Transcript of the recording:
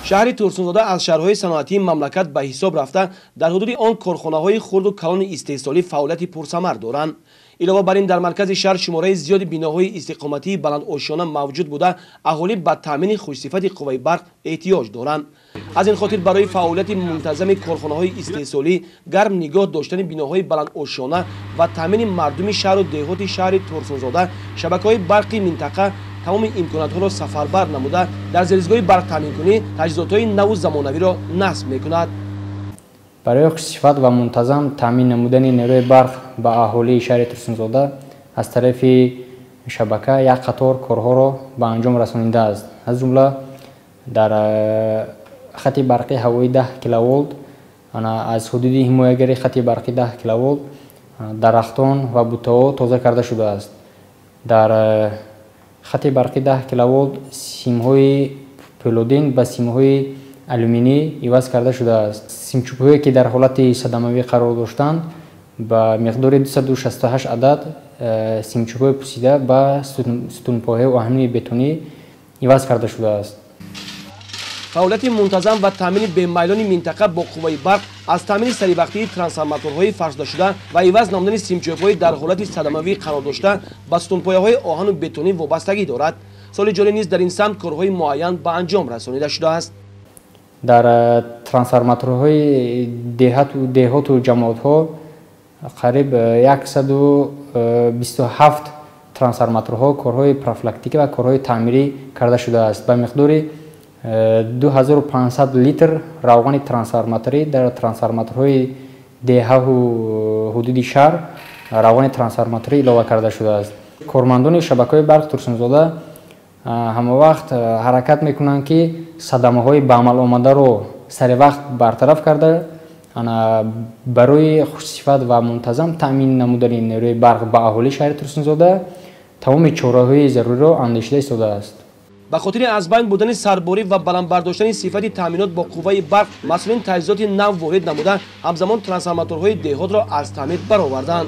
شهر ترسونزاده از شهرهای صنعتی مملکت به حساب رفته در حدود آن کارخانه‌های خرد و کلان استحصالی فعالیت پرثمر دارند. علاوه بر این در مرکز شهر شماره زیادی بناهای استقامتی بلندآشیانه موجود بوده اهالی به تامین خوشصفت قوه برق احتیاج دارند. از این خاطر برای فعالیت منتظم کارخانه‌های استحصالی گرم نگاه داشتن بناهای بلندآشیانه و تامین مردم شهر و دهات شهر ترسونزاده شبکه‌های برقی منطقه تمام امکانات‌ها را سفربر نموده در زیرزگاه برق تامین کنی تجهیزات‌های نو و زمانوی را نصب می‌کند. برای خوشصفت و منتظم تامین نمودن نیروی برق به اهالی شهر ترسونزاده از طرف شبکه یک قطار کارها را به انجام رسانیده است. از جمله در خط برقی هوایی 10 کیلوولت از حدود حمایتگری خط برقی 10 کیلوولت درختان و بوته‌ها تازه کرده شده است. در خط برقی 10 کیلوولت سیم‌های پولودینگ به سیم‌های آلومینی عوض کرده شده است. سیمچوب‌هایی که در حالت صدموی قرار داشتند به مقدار 268 عدد سیمچوب‌های پوسیده به ستونپاهای آهنی بتونی عوض کرده شده است. فعالیت منتظم و تامین بی‌میلان منطقه با قوه برق از تامین سریع ترانسفورماتورهای فرسوده شده و عوض نمودن سیمچوب‌های در حالت صدموی قرار داشته به ستونپایه‌های آهن و بتونی وابستگی دارد. سال جاری نیز در این سمت کارهای معین به انجام رسانیده شده است. در ترانسفورماتورهای دهات و جماعت‌ها قریب 127 ترانسفورماتورها کارهای پروفیلاکتیکی و کارهای تعمیری کرده شده است. به مقدار 2500 لیتر روغن ترانسفورماتوری در ترانسفورماتورهای دهه و حدود شهر روغن ترانسفورماتوری علاوه کرده شده است. کارمندان شبکه‌های برق ترسونزاده همه وقت حرکت میکنند که صدمه‌های به عمل آمده رو سر وقت برطرف کرده برای خوشصفت و منتظم تامین نمودن نیروی برق به اهالی شهر ترسونزاده تمام چاره‌های ضروری را اندیشیده ایستاده است. به خاطر از بین بودن سرباری و بلند برداشتن صفت تامینات با قوه برق مسئولین تجهیزات نو وارد نموده همزمان ترانسفورماتورهای دهات را از تعمیر برآوردند.